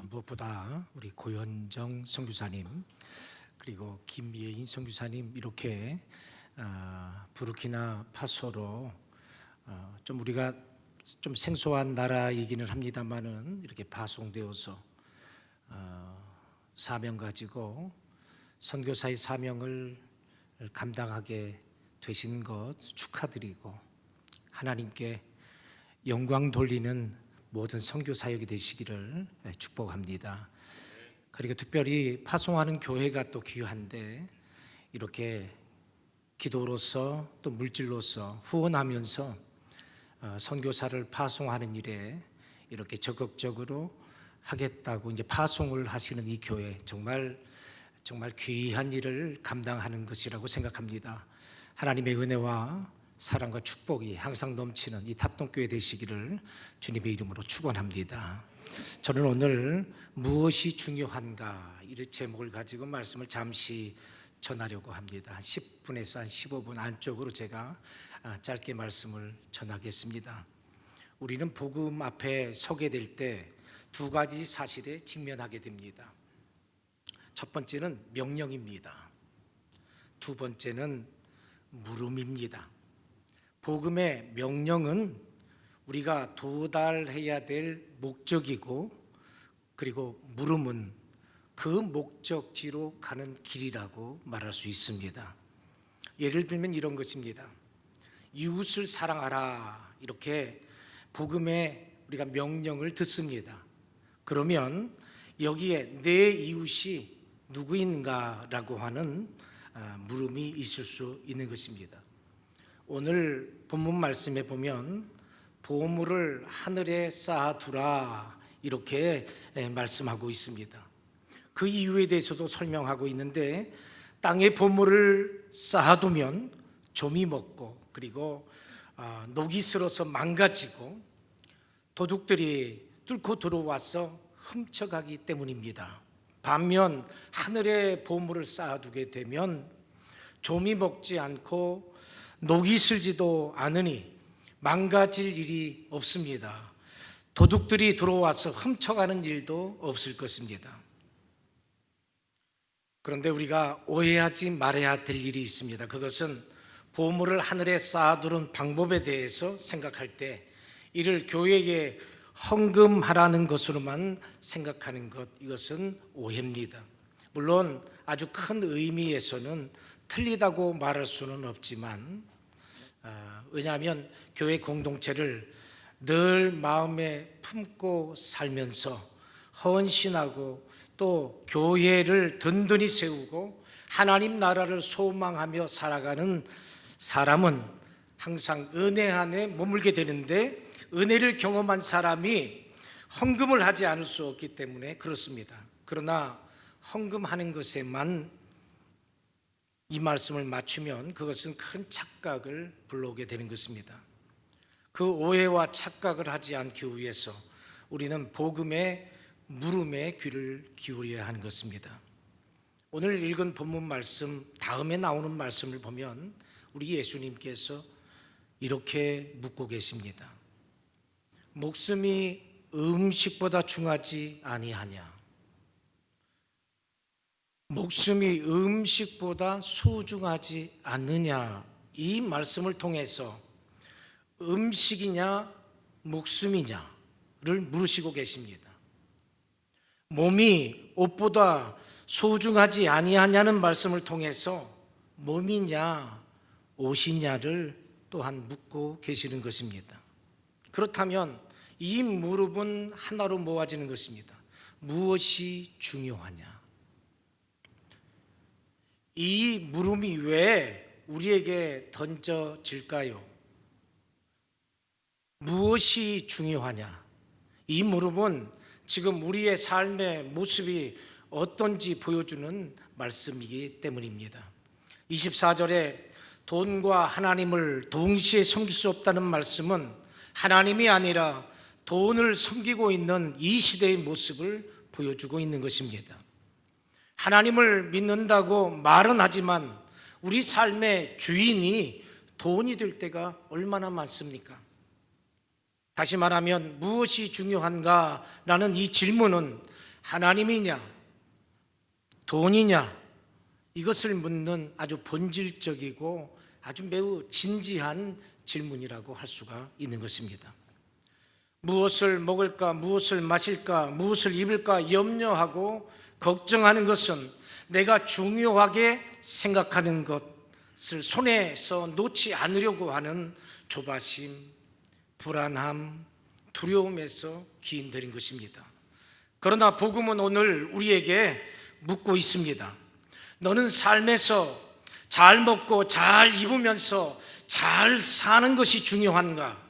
무엇보다 우리 고현정 선교사님 그리고 김예인 선교사님 이렇게 부르키나파소로 좀 우리가 좀 생소한 나라이기는 합니다만은 이렇게 파송되어서 사명 가지고 선교사의 사명을 감당하게 되신 것 축하드리고 하나님께 영광 돌리는 모든 선교 사역이 되시기를 축복합니다. 그리고 특별히 파송하는 교회가 또 귀한데 이렇게 기도로서 또 물질로서 후원하면서 선교사를 파송하는 일에 이렇게 적극적으로 하겠다고 이제 파송을 하시는 이 교회 정말 귀한 일을 감당하는 것이라고 생각합니다. 하나님의 은혜와 사랑과 축복이 항상 넘치는 이 탑동교회 되시기를 주님의 이름으로 축원합니다. 저는 오늘 무엇이 중요한가 이 제목을 가지고 말씀을 잠시 전하려고 합니다. 한 10분에서 한 15분 안쪽으로 제가 짧게 말씀을 전하겠습니다. 우리는 복음 앞에 서게 될 때 두 가지 사실에 직면하게 됩니다. 첫 번째는 명령입니다. 두 번째는 물음입니다. 복음의 명령은 우리가 도달해야 될 목적이고, 그리고 물음은 그 목적지로 가는 길이라고 말할 수 있습니다. 예를 들면 이런 것입니다. 이웃을 사랑하라, 이렇게 복음의 우리가 명령을 듣습니다. 그러면 여기에 내 이웃이 누구인가라고 하는 물음이 있을 수 있는 것입니다. 오늘 본문 말씀에 보면 보물을 하늘에 쌓아두라 이렇게 말씀하고 있습니다. 그 이유에 대해서도 설명하고 있는데, 땅에 보물을 쌓아두면 좀이 먹고 그리고 녹이 슬어서 망가지고 도둑들이 뚫고 들어와서 훔쳐가기 때문입니다. 반면 하늘에 보물을 쌓아두게 되면 좀이 먹지 않고 녹이 슬지도 않으니 망가질 일이 없습니다. 도둑들이 들어와서 훔쳐가는 일도 없을 것입니다. 그런데 우리가 오해하지 말아야 될 일이 있습니다. 그것은 보물을 하늘에 쌓아두는 방법에 대해서 생각할 때 이를 교회에 헌금하라는 것으로만 생각하는 것, 이것은 오해입니다. 물론 아주 큰 의미에서는 틀리다고 말할 수는 없지만, 왜냐하면 교회 공동체를 늘 마음에 품고 살면서 헌신하고 또 교회를 든든히 세우고 하나님 나라를 소망하며 살아가는 사람은 항상 은혜 안에 머물게 되는데, 은혜를 경험한 사람이 헌금을 하지 않을 수 없기 때문에 그렇습니다. 그러나 헌금하는 것에만 이 말씀을 맞추면 그것은 큰 착각을 불러오게 되는 것입니다. 그 오해와 착각을 하지 않기 위해서 우리는 복음의 물음에 귀를 기울여야 하는 것입니다. 오늘 읽은 본문 말씀 다음에 나오는 말씀을 보면 우리 예수님께서 이렇게 묻고 계십니다. 목숨이 음식보다 중하지 아니하냐? 목숨이 음식보다 소중하지 않느냐? 이 말씀을 통해서 음식이냐 목숨이냐를 물으시고 계십니다. 몸이 옷보다 소중하지 아니하냐는 말씀을 통해서 몸이냐 옷이냐를 또한 묻고 계시는 것입니다. 그렇다면 이 물음은 하나로 모아지는 것입니다. 무엇이 중요하냐? 이 물음이 왜 우리에게 던져질까요? 무엇이 중요하냐? 이 물음은 지금 우리의 삶의 모습이 어떤지 보여주는 말씀이기 때문입니다. 24절에 돈과 하나님을 동시에 섬길 수 없다는 말씀은 하나님이 아니라 돈을 섬기고 있는 이 시대의 모습을 보여주고 있는 것입니다. 하나님을 믿는다고 말은 하지만 우리 삶의 주인이 돈이 될 때가 얼마나 많습니까? 다시 말하면 무엇이 중요한가라는 이 질문은 하나님이냐, 돈이냐, 이것을 묻는 아주 본질적이고 아주 매우 진지한 질문이라고 할 수가 있는 것입니다. 무엇을 먹을까, 무엇을 마실까, 무엇을 입을까 염려하고 걱정하는 것은 내가 중요하게 생각하는 것을 손에서 놓지 않으려고 하는 조바심, 불안함, 두려움에서 기인되는 것입니다. 그러나 복음은 오늘 우리에게 묻고 있습니다. 너는 삶에서 잘 먹고 잘 입으면서 잘 사는 것이 중요한가?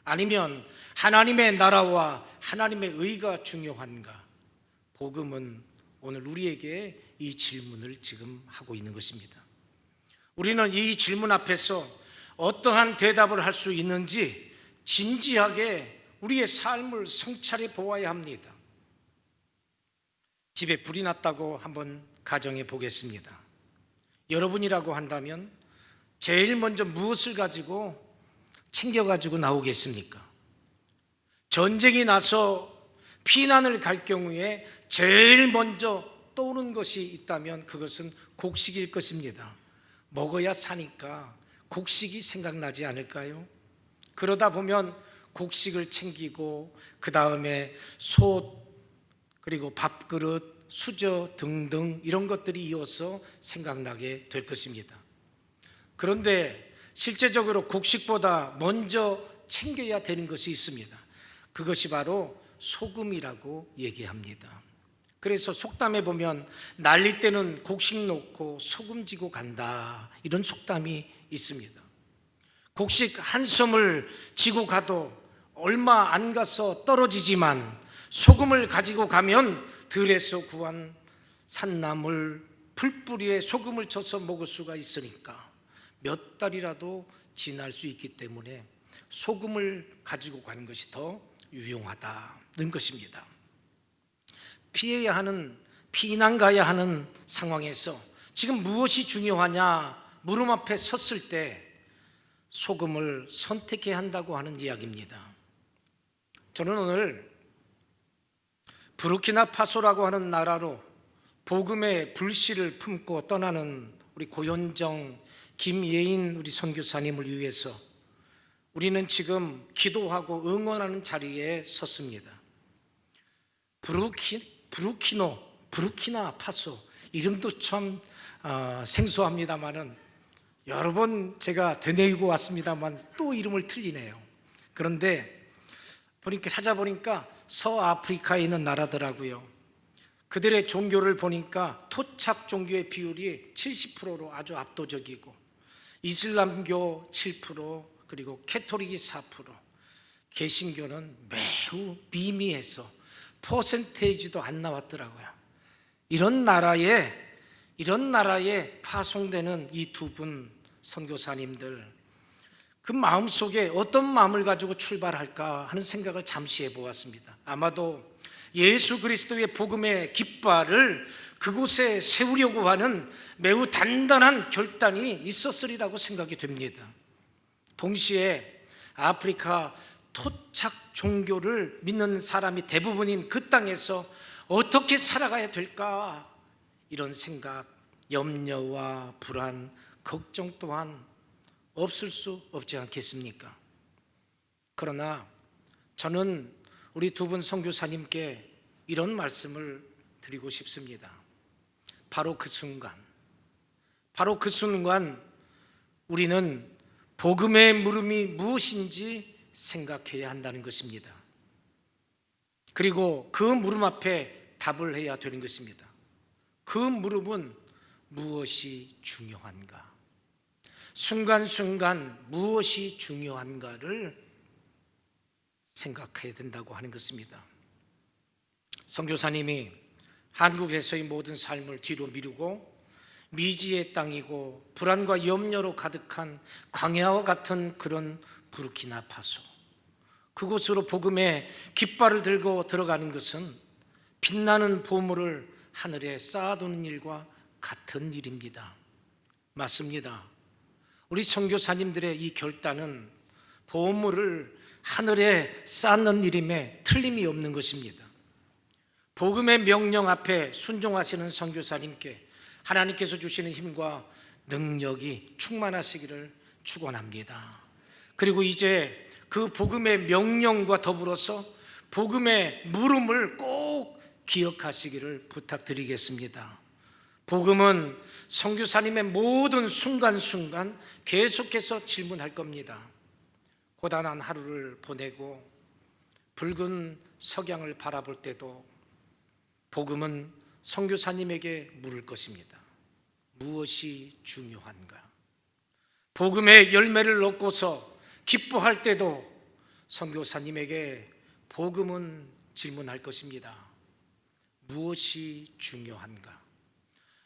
아니면 하나님의 나라와 하나님의 의가 중요한가? 복음은 오늘 우리에게 이 질문을 지금 하고 있는 것입니다. 우리는 이 질문 앞에서 어떠한 대답을 할 수 있는지 진지하게 우리의 삶을 성찰해 보아야 합니다. 집에 불이 났다고 한번 가정해 보겠습니다. 여러분이라고 한다면 제일 먼저 무엇을 가지고 챙겨가지고 나오겠습니까? 전쟁이 나서 피난을 갈 경우에 제일 먼저 떠오르는 것이 있다면 그것은 곡식일 것입니다. 먹어야 사니까 곡식이 생각나지 않을까요? 그러다 보면 곡식을 챙기고 그 다음에 솥, 그리고 밥그릇, 수저 등등 이런 것들이 이어서 생각나게 될 것입니다. 그런데 실제적으로 곡식보다 먼저 챙겨야 되는 것이 있습니다. 그것이 바로 소금이라고 얘기합니다. 그래서 속담에 보면 날릴 때는 곡식 놓고 소금 지고 간다, 이런 속담이 있습니다. 곡식 한 섬을 지고 가도 얼마 안 가서 떨어지지만 소금을 가지고 가면 들에서 구한 산나물 풀뿌리에 소금을 쳐서 먹을 수가 있으니까 몇 달이라도 지날 수 있기 때문에 소금을 가지고 가는 것이 더 유용하다는 것입니다. 피난 가야 하는 상황에서 지금 무엇이 중요하냐 물음 앞에 섰을 때 소금을 선택해야 한다고 하는 이야기입니다. 저는 오늘 부르키나파소라고 하는 나라로 복음의 불씨를 품고 떠나는 우리 고현정, 김예인 우리 선교사님을 위해서 우리는 지금 기도하고 응원하는 자리에 섰습니다. 부르키나파소 이름도 참 생소합니다만은 여러 번 제가 되뇌이고 왔습니다만 또 이름을 틀리네요. 그런데 찾아보니까 서아프리카에 있는 나라더라고요. 그들의 종교를 보니까 토착 종교의 비율이 70%로 아주 압도적이고 이슬람교 7%, 그리고 캐토릭이 4%, 개신교는 매우 미미해서 퍼센테이지도 안 나왔더라고요. 이런 나라에 파송되는 이 두 분 선교사님들, 그 마음속에 어떤 마음을 가지고 출발할까 하는 생각을 잠시 해보았습니다. 아마도 예수 그리스도의 복음의 깃발을 그곳에 세우려고 하는 매우 단단한 결단이 있었으리라고 생각이 됩니다. 동시에 아프리카 토착 종교를 믿는 사람이 대부분인 그 땅에서 어떻게 살아가야 될까, 이런 생각, 염려와 불안, 걱정 또한 없을 수 없지 않겠습니까? 그러나 저는 우리 두 분 선교사님께 이런 말씀을 드리고 싶습니다. 바로 그 순간 우리는 복음의 물음이 무엇인지 생각해야 한다는 것입니다. 그리고 그 물음 앞에 답을 해야 되는 것입니다. 그 물음은 무엇이 중요한가? 순간순간 무엇이 중요한가를 생각해야 된다고 하는 것입니다. 선교사님이 한국에서의 모든 삶을 뒤로 미루고 미지의 땅이고 불안과 염려로 가득한 광야와 같은 그런 부르키나파소, 그곳으로 복음의 깃발을 들고 들어가는 것은 빛나는 보물을 하늘에 쌓아두는 일과 같은 일입니다. 맞습니다. 우리 선교사님들의 이 결단은 보물을 하늘에 쌓는 일임에 틀림이 없는 것입니다. 복음의 명령 앞에 순종하시는 선교사님께 하나님께서 주시는 힘과 능력이 충만하시기를 축원합니다. 그리고 이제 그 복음의 명령과 더불어서 복음의 물음을 꼭 기억하시기를 부탁드리겠습니다. 복음은 선교사님의 모든 순간순간 계속해서 질문할 겁니다. 고단한 하루를 보내고 붉은 석양을 바라볼 때도 복음은 선교사님에게 물을 것입니다. 무엇이 중요한가? 복음의 열매를 얻고서 기뻐할 때도 선교사님에게 복음은 질문할 것입니다. 무엇이 중요한가?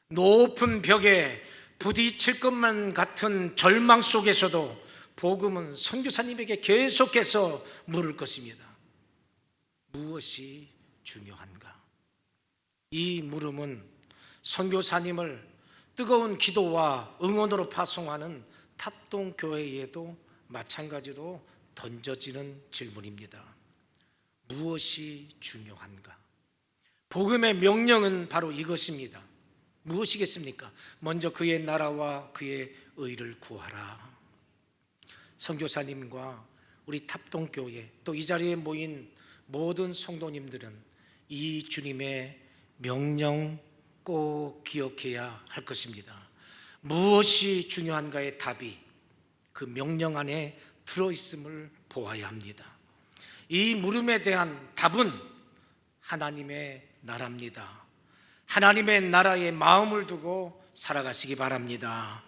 높은 벽에 부딪힐 것만 같은 절망 속에서도 복음은 선교사님에게 계속해서 물을 것입니다. 무엇이 중요한가? 이 물음은 선교사님을 뜨거운 기도와 응원으로 파송하는 탑동교회에도 마찬가지로 던져지는 질문입니다. 무엇이 중요한가? 복음의 명령은 바로 이것입니다. 무엇이겠습니까? 먼저 그의 나라와 그의 의를 구하라. 선교사님과 우리 탑동교회 또 이 자리에 모인 모든 성도님들은 이 주님의 명령 꼭 기억해야 할 것입니다. 무엇이 중요한가의 답이 그 명령 안에 들어있음을 보아야 합니다. 이 물음에 대한 답은 하나님의 나라입니다. 하나님의 나라에 마음을 두고 살아가시기 바랍니다.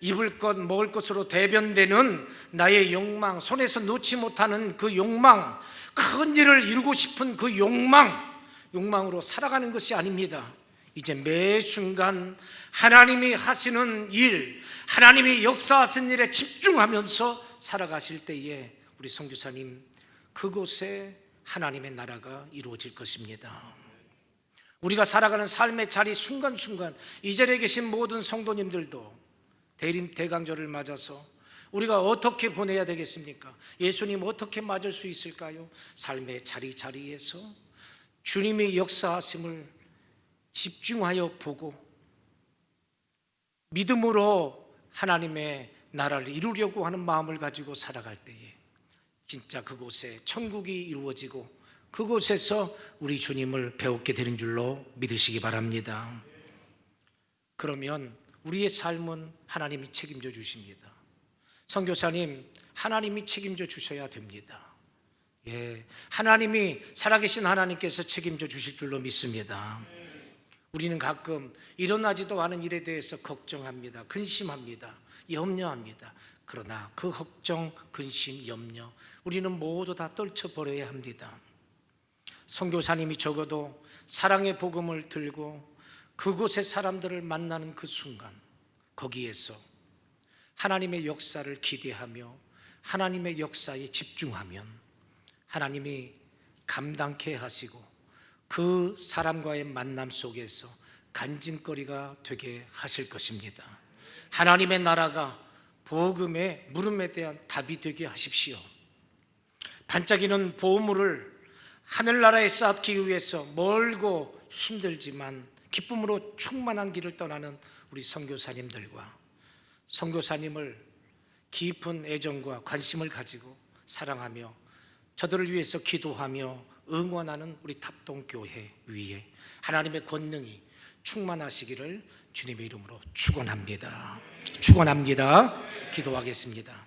입을 것 먹을 것으로 대변되는 나의 욕망, 손에서 놓지 못하는 그 욕망, 큰 일을 이루고 싶은 그 욕망으로 살아가는 것이 아닙니다. 이제 매 순간 하나님이 하시는 일, 하나님이 역사하신 일에 집중하면서 살아가실 때에 우리 선교사님 그곳에 하나님의 나라가 이루어질 것입니다. 우리가 살아가는 삶의 자리 순간순간 이 자리에 계신 모든 성도님들도 대림 대강절을 맞아서 우리가 어떻게 보내야 되겠습니까? 예수님 어떻게 맞을 수 있을까요? 삶의 자리자리에서 주님의 역사하심을 집중하여 보고 믿음으로 하나님의 나라를 이루려고 하는 마음을 가지고 살아갈 때에 진짜 그곳에 천국이 이루어지고 그곳에서 우리 주님을 배우게 되는 줄로 믿으시기 바랍니다. 그러면 우리의 삶은 하나님이 책임져 주십니다. 선교사님, 하나님이 책임져 주셔야 됩니다. 하나님이 살아계신 하나님께서 책임져 주실 줄로 믿습니다. 우리는 가끔 일어나지도 않은 일에 대해서 걱정합니다. 근심합니다. 염려합니다. 그러나 그 걱정, 근심, 염려 우리는 모두 다 떨쳐버려야 합니다. 선교사님이 적어도 사랑의 복음을 들고 그곳의 사람들을 만나는 그 순간 거기에서 하나님의 역사를 기대하며 하나님의 역사에 집중하면 하나님이 감당케 하시고 그 사람과의 만남 속에서 간증거리가 되게 하실 것입니다. 하나님의 나라가 복음의 물음에 대한 답이 되게 하십시오. 반짝이는 보물을 하늘나라에 쌓기 위해서 멀고 힘들지만 기쁨으로 충만한 길을 떠나는 우리 선교사님들과 선교사님을 깊은 애정과 관심을 가지고 사랑하며 저들을 위해서 기도하며 응원하는 우리 탑동교회 위에 하나님의 권능이 충만하시기를 주님의 이름으로 축원합니다. 기도하겠습니다.